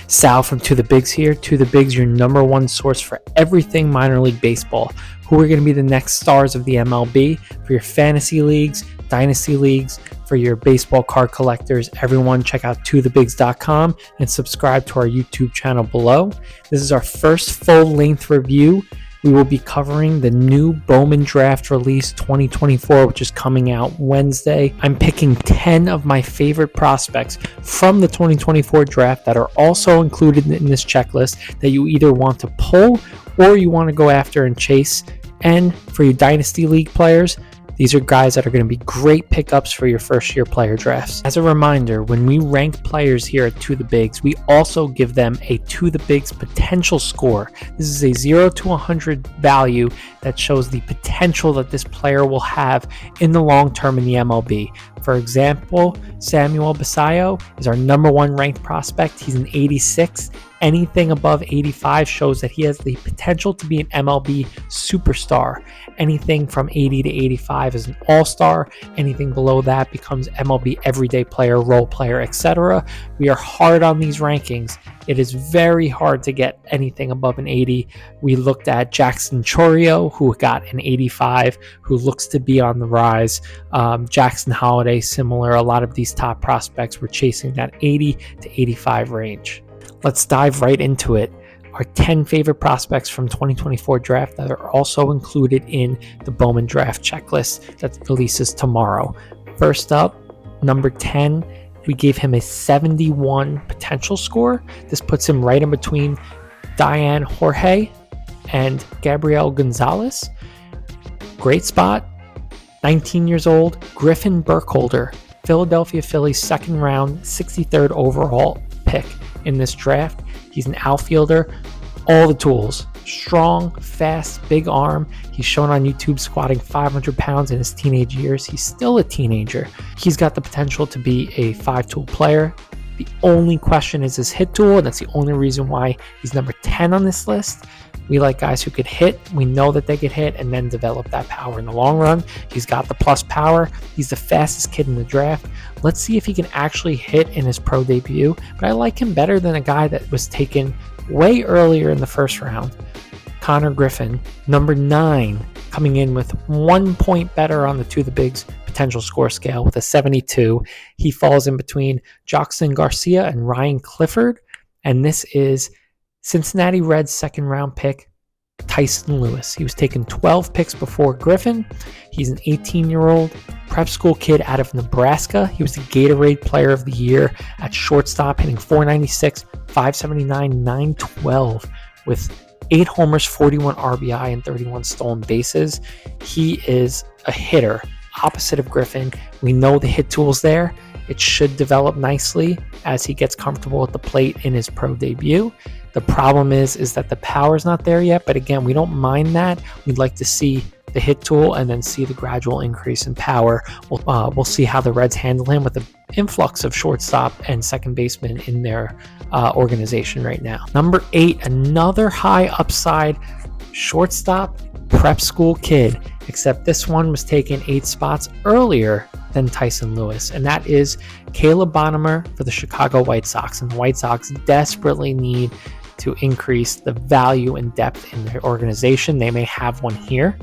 Sal from To The Bigs here. To The Bigs, your number one source for everything minor league baseball. Who are going to be the next stars of the MLB for your fantasy leagues, dynasty leagues, for your baseball card collectors. Everyone check out tothebigs.com and subscribe to our YouTube channel below. This is our first full-length review. We will be covering the new Bowman Draft Release 2024, which is coming out Wednesday. I'm picking 10 of my favorite prospects from the 2024 draft that are also included in this checklist that you either want to pull or you want to go after and chase. And for your Dynasty League players, these are guys that are going to be great pickups for your first year player drafts. As a reminder, when we rank players here at To The Bigs, we also give them a To The Bigs potential score. This is a 0 to 100 value that shows the potential that this player will have in the long term in the MLB. For example, Samuel Basallo is our number one ranked prospect. He's an 86. Anything above 85 shows that he has the potential to be an MLB superstar. Anything from 80 to 85 is an all-star. Anything below that becomes MLB everyday player, role player, etc. We are hard on these rankings. It is very hard to get anything above an 80. We looked at Jackson Chourio, who got an 85, who looks to be on the rise. Jackson Holiday, similar. A lot of these top prospects were chasing that 80 to 85 range. Let's dive right into it. Our 10 favorite prospects from 2024 draft that are also included in the Bowman Draft checklist that releases tomorrow. First up, number 10, we gave him a 71 potential score. This puts him right in between Diane Jorge and Gabriel Gonzalez. Great spot. 19 years old, Griffin Burkholder, Philadelphia Phillies second round, 63rd overall pick in this draft. He's an outfielder, all the tools, strong, fast, big arm. He's shown on YouTube squatting 500 pounds in his teenage years. He's still a teenager. He's got the potential to be a 5-tool player. The only question is his hit tool, and that's the only reason why he's number 10 on this list. We like guys who could hit. We know that they could hit and then develop that power in the long run. He's got the plus power. He's the fastest kid in the draft. Let's see if he can actually hit in his pro debut. But I like him better than a guy that was taken way earlier in the first round. Konnor Griffin, number 9, coming in with 1 point better on the To The Bigs potential score scale with a 72. He falls in between Joxson Garcia and Ryan Clifford. And this is Cincinnati Reds second round pick, Tyson Lewis. He was taken 12 picks before Griffin. He's an 18-year-old prep school kid out of Nebraska. He was the Gatorade Player of the Year at shortstop, hitting .496, .579, .912 with 8 homers, 41 RBI, and 31 stolen bases. He is a hitter, opposite of Griffin. We know the hit tool's there. It should develop nicely as he gets comfortable at the plate in his pro debut. The problem is that the power's not there yet, but again, we don't mind that. We'd like to see the hit tool and then see the gradual increase in power. We'll see how the Reds handle him with the influx of shortstop and second baseman in their organization right now. Number 8, another high upside shortstop prep school kid, except this one was taken 8 spots earlier than Tyson Lewis, and that is Caleb Bonemer for the Chicago White Sox. And the White Sox desperately need to increase the value and depth in their organization. They may have one here.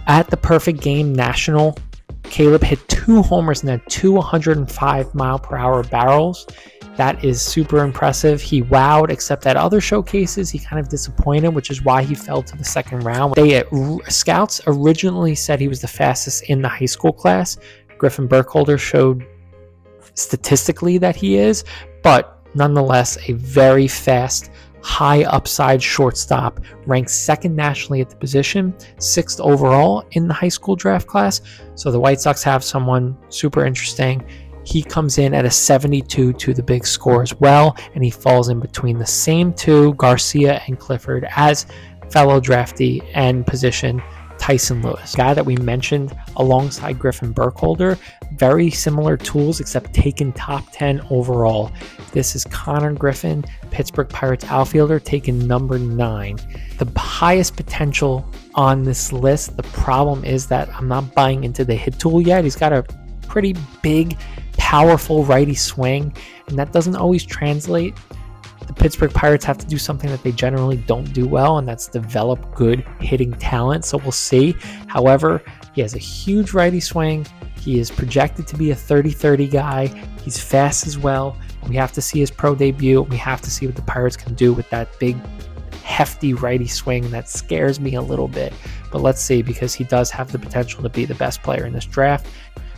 At the Perfect Game National, Caleb hit 2 homers and had 2 105-mile-per-hour barrels. That is super impressive. He wowed, except at other showcases, he kind of disappointed, which is why he fell to the second round. Scouts originally said he was the fastest in the high school class. Griffin Burkholder showed statistically that he is, but nonetheless, a very fast, high upside shortstop, ranked second nationally at the position, 6th overall in the high school draft class. So the White Sox have someone super interesting. He comes in at a 72 To The Big score as well, and he falls in between the same 2, Garcia and Clifford, as fellow draftee and position Tyson Lewis, guy that we mentioned alongside Griffin Burkholder. Very similar tools, except taken top 10 overall. This is Konnor Griffin, Pittsburgh Pirates outfielder, taken number 9. The highest potential on this list. The problem is that I'm not buying into the hit tool yet. He's got a pretty big, powerful righty swing, and that doesn't always translate The Pittsburgh Pirates have to do something that they generally don't do well, and that's develop good hitting talent. So we'll see. However, he has a huge righty swing. He is projected to be a 30-30 guy. He's fast as well. We have to see his pro debut. We have to see what the Pirates can do with that big, hefty righty swing that scares me a little bit. But let's see, because he does have the potential to be the best player in this draft.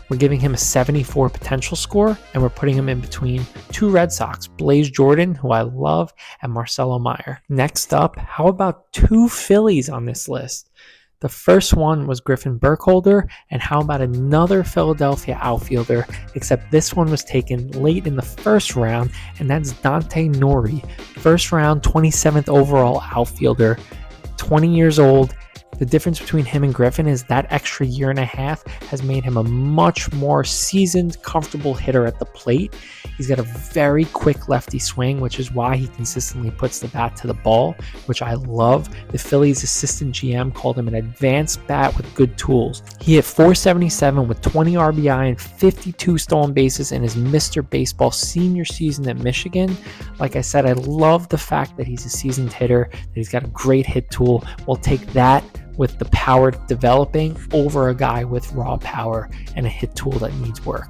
We're giving him a 74 potential score, and we're putting him in between two Red Sox, Blaze Jordan, who I love, and Marcelo Meyer. Next up, how about two Phillies on this list? The first one was Griffin Burkholder, and how about another Philadelphia outfielder, except this one was taken late in the first round, and that's Dante Nori, first round, 27th overall outfielder, 20 years old. The difference between him and Griffin is that extra year and a half has made him a much more seasoned, comfortable hitter at the plate. He's got a very quick lefty swing, which is why he consistently puts the bat to the ball, which I love. The Phillies assistant GM called him an advanced bat with good tools. He hit .477 with 20 RBI and 52 stolen bases in his Mr. Baseball senior season at Michigan. Like I said, I love the fact that he's a seasoned hitter, that he's got a great hit tool. We'll take that with the power developing over a guy with raw power and a hit tool that needs work.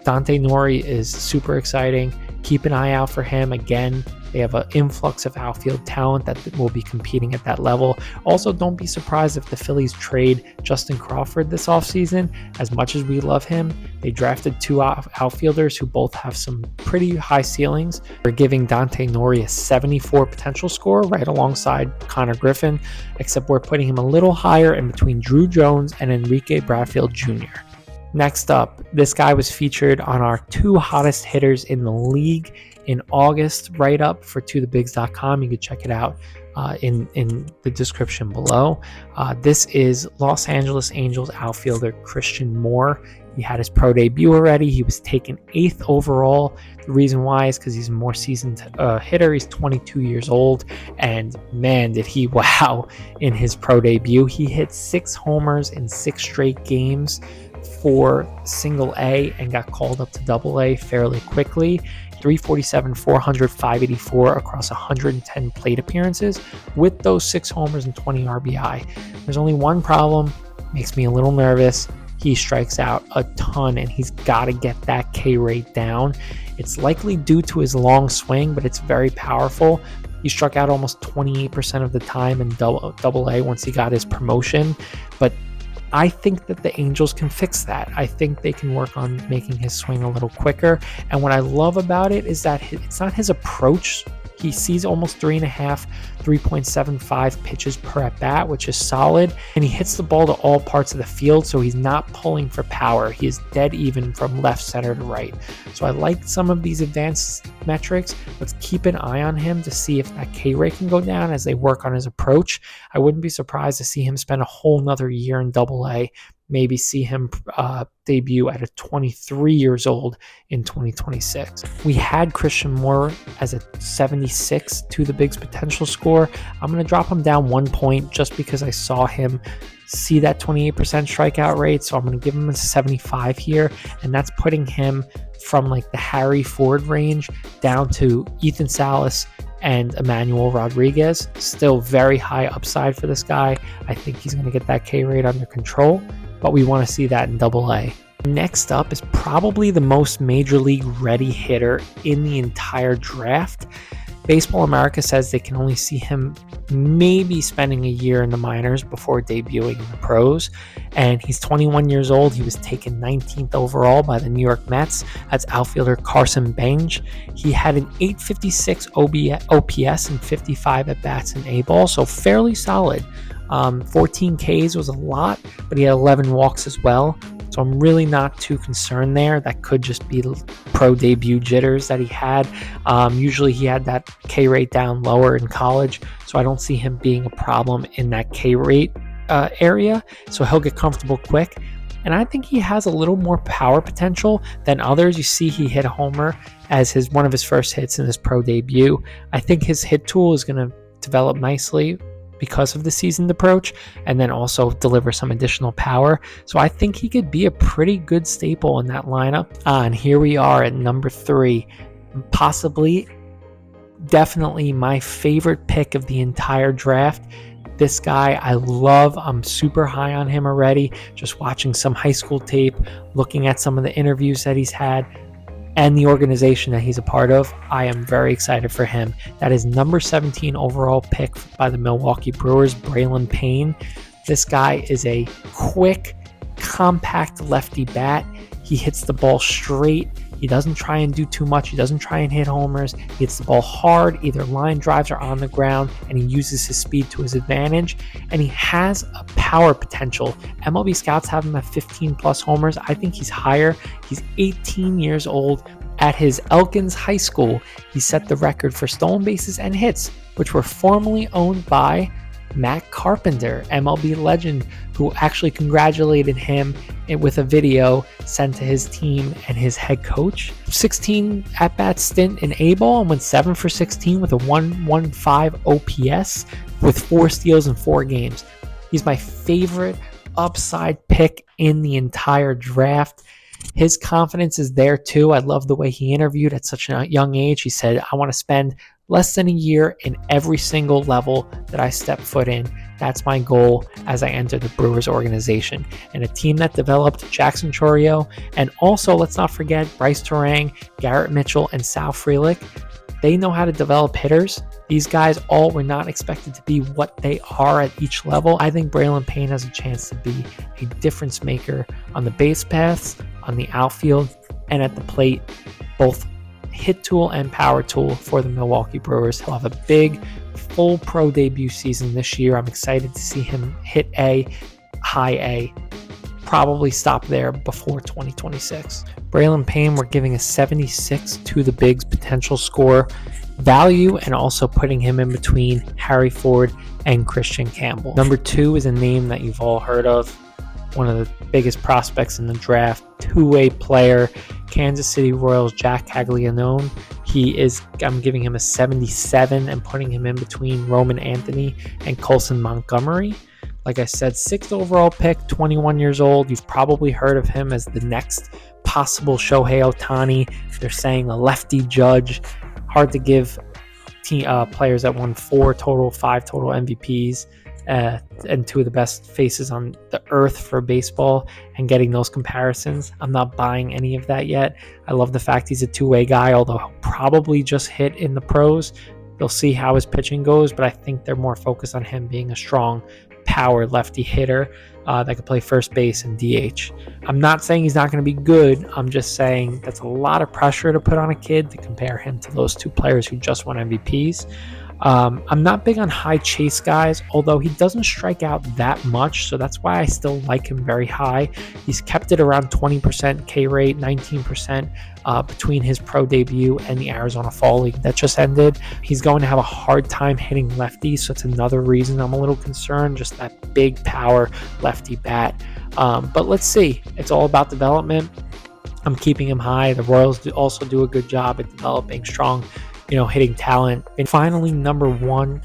Dante Nori is super exciting. Keep an eye out for him. Again, they have an influx of outfield talent that will be competing at that level. Also, don't be surprised if the Phillies trade Justin Crawford this offseason. As much as we love him, they drafted two outfielders who both have some pretty high ceilings. We're giving Dante Nori a 74 potential score right alongside Konnor Griffin, except we're putting him a little higher in between Drew Jones and Enrique Bradfield Jr. Next up, this guy was featured on our two hottest hitters in the league in August write-up for tothebigs.com. You can check it out in the description below. This is Los Angeles Angels outfielder Christian Moore. He had his pro debut already. He was taken 8th overall. The reason why is because he's a more seasoned hitter. He's 22 years old, and man, did he wow in his pro debut. He hit 6 homers in 6 straight games for single A and got called up to double A fairly quickly. 347, 400, 584 across 110 plate appearances with those 6 homers and 20 RBI. There's only one problem, makes me a little nervous. He strikes out a ton, and he's got to get that K rate down. It's likely due to his long swing, but it's very powerful. He struck out almost 28% of the time in double A once he got his promotion, but I think that the Angels can fix that. I think they can work on making his swing a little quicker. And what I love about it is that it's not his approach. He sees almost 3.75 pitches per at bat, which is solid. And he hits the ball to all parts of the field, so he's not pulling for power. He is dead even from left, center to right. So I like some of these advanced metrics. Let's keep an eye on him to see if that K rate can go down as they work on his approach. I wouldn't be surprised to see him spend a whole nother year in double A. Maybe see him debut at 23 years old in 2026. We had Christian Moore as a 76 to the Bigs potential score. I'm going to drop him down 1 point just because I saw him see that 28% strikeout rate. So I'm going to give him a 75 here. And that's putting him from like the Harry Ford range down to Ethan Salas and Emmanuel Rodriguez. Still very high upside for this guy. I think he's going to get that K rate under control, but we want to see that in double A. Next up is probably the most major league ready hitter in the entire draft. Baseball America says they can only see him maybe spending a year in the minors before debuting in the pros. And he's 21 years old. He was taken 19th overall by the New York Mets. That's outfielder Carson Benge. He had an 856 OPS and 55 at-bats in A-ball, so fairly solid. 14 Ks was a lot, but he had 11 walks as well. So I'm really not too concerned there. That could just be pro debut jitters that he had. Usually he had that K rate down lower in college, so I don't see him being a problem in that K rate area. So he'll get comfortable quick. And I think he has a little more power potential than others. You see he hit a homer as one of his first hits in his pro debut. I think his hit tool is going to develop nicely because of the seasoned approach, and then also deliver some additional power. So I think he could be a pretty good staple in that lineup. And here we are at number 3, possibly definitely my favorite pick of the entire draft. This guy I love. I'm super high on him already. Just watching some high school tape, looking at some of the interviews that he's had, and the organization that he's a part of. I am very excited for him. That is number 17 overall pick by the Milwaukee Brewers, Braylon Payne. This guy is a quick, compact lefty bat. He hits the ball straight. He doesn't try and do too much. He doesn't try and hit homers. He hits the ball hard, either line drives or on the ground, and he uses his speed to his advantage. And he has a power potential. MLB scouts have him at 15 plus homers. I think he's higher. He's 18 years old. At his Elkins High School, he set the record for stolen bases and hits, which were formerly owned by Matt Carpenter, MLB legend, who actually congratulated him with a video sent to his team and his head coach. 16 at-bat stint in A-ball and went 7 for 16 with a 115 OPS with 4 steals in 4 games. He's my favorite upside pick in the entire draft. His confidence is there too. I love the way he interviewed at such a young age. He said, I want to spend less than a year in every single level that I step foot in. That's my goal as I enter the Brewers organization. And a team that developed Jackson Chourio, and also let's not forget Bryce Terang, Garrett Mitchell, and Sal Frelick. They know how to develop hitters. These guys all were not expected to be what they are at each level. I think Braylon Payne has a chance to be a difference maker on the base paths, on the outfield, and at the plate, both hit tool and power tool for the Milwaukee Brewers. He'll have a big, full pro debut season this year. I'm excited to see him hit high A, probably stop there before 2026. Braylon Payne, we're giving a 76 to the Bigs potential score value, and also putting him in between Harry Ford and Christian Campbell. Number 2 is a name that you've all heard of, one of the biggest prospects in the draft, two-way player, Kansas City Royals, Jac Caglianone. I'm giving him a 77 and putting him in between Roman Anthony and Colson Montgomery. Like I said, 6th overall pick, 21 years old. You've probably heard of him as the next possible Shohei Ohtani. They're saying a lefty Judge. Hard to give players that won 5 total MVPs and 2 of the best faces on the earth for baseball, and getting those comparisons. I'm not buying any of that yet. I love the fact he's a two-way guy, although he'll probably just hit in the pros. They'll see how his pitching goes, but I think they're more focused on him being a strong power lefty hitter that can play first base and DH. I'm not saying he's not going to be good. I'm just saying that's a lot of pressure to put on a kid to compare him to those 2 players who just won MVPs. I'm not big on high chase guys, although he doesn't strike out that much, so that's why I still like him very high. He's kept it around 20% K rate, 19% between his pro debut and the Arizona Fall League that just ended. He's going to have a hard time hitting lefties, so it's another reason I'm a little concerned, just that big power lefty bat. But let's see. It's all about development. I'm keeping him high. The Royals also do a good job at developing strong hitting talent. And finally, number 1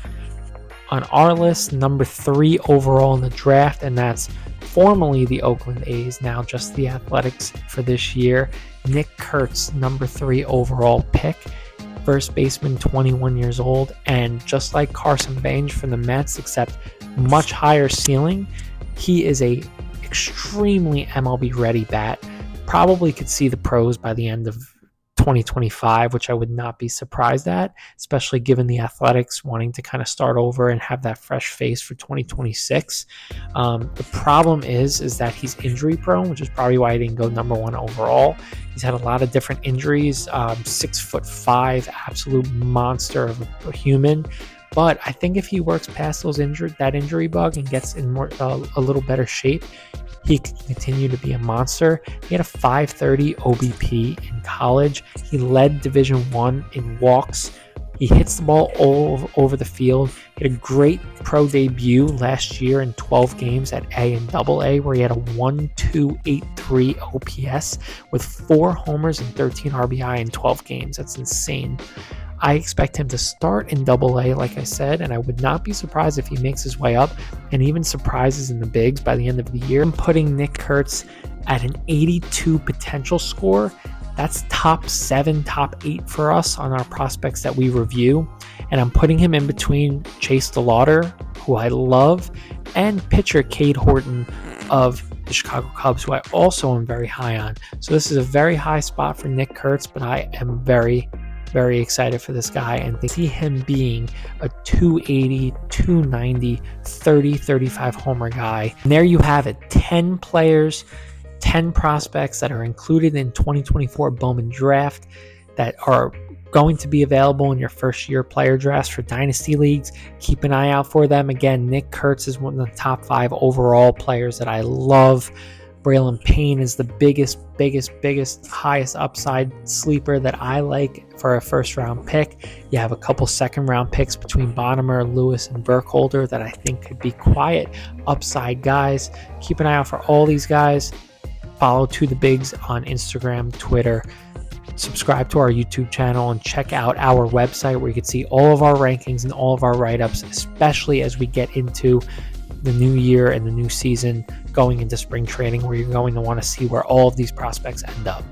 on our list, number 3 overall in the draft, and that's formerly the Oakland A's, now just the Athletics for this year, Nick Kurtz, number 3 overall pick, first baseman, 21 years old, and just like Carson Benge from the Mets, except much higher ceiling, he is a extremely MLB ready bat. Probably could see the pros by the end of 2025, which I would not be surprised at, especially given the Athletics wanting to kind of start over and have that fresh face for 2026. The problem is that he's injury prone, which is probably why he didn't go number 1 overall. He's had a lot of different injuries. 6'5", absolute monster of a human. But I think if he works past that injury bug and gets in a little better shape, he can continue to be a monster. He had a 530 OBP in college. He led Division I in walks. He hits the ball all over the field. He had a great pro debut last year in 12 games at A and AA, where he had a 1.283 OPS with 4 homers and 13 RBI in 12 games. That's insane. I expect him to start in AA, like I said, and I would not be surprised if he makes his way up and even surprises in the bigs by the end of the year. I'm putting Nick Kurtz at an 82 potential score. That's top 7, top 8 for us on our prospects that we review. And I'm putting him in between Chase DeLauder, who I love, and pitcher Cade Horton of the Chicago Cubs, who I also am very high on. So this is a very high spot for Nick Kurtz, but I am very, very excited for this guy and see him being a 280, 290, 30, 35 homer guy. And there you have it, 10 players, 10 prospects that are included in 2024 Bowman Draft that are going to be available in your first year player drafts for dynasty leagues. Keep an eye out for them. Again, Nick Kurtz is one of the top 5 overall players that I love. Braylon Payne is the biggest, highest upside sleeper that I like for a first round pick. You have a couple second round picks between Bonemer, Lewis, and Burkholder that I think could be quiet upside guys. Keep an eye out for all these guys. Follow To The Bigs on Instagram, Twitter. Subscribe to our YouTube channel and check out our website where you can see all of our rankings and all of our write-ups, especially as we get into the new year and the new season going into spring training, where you're going to want to see where all of these prospects end up.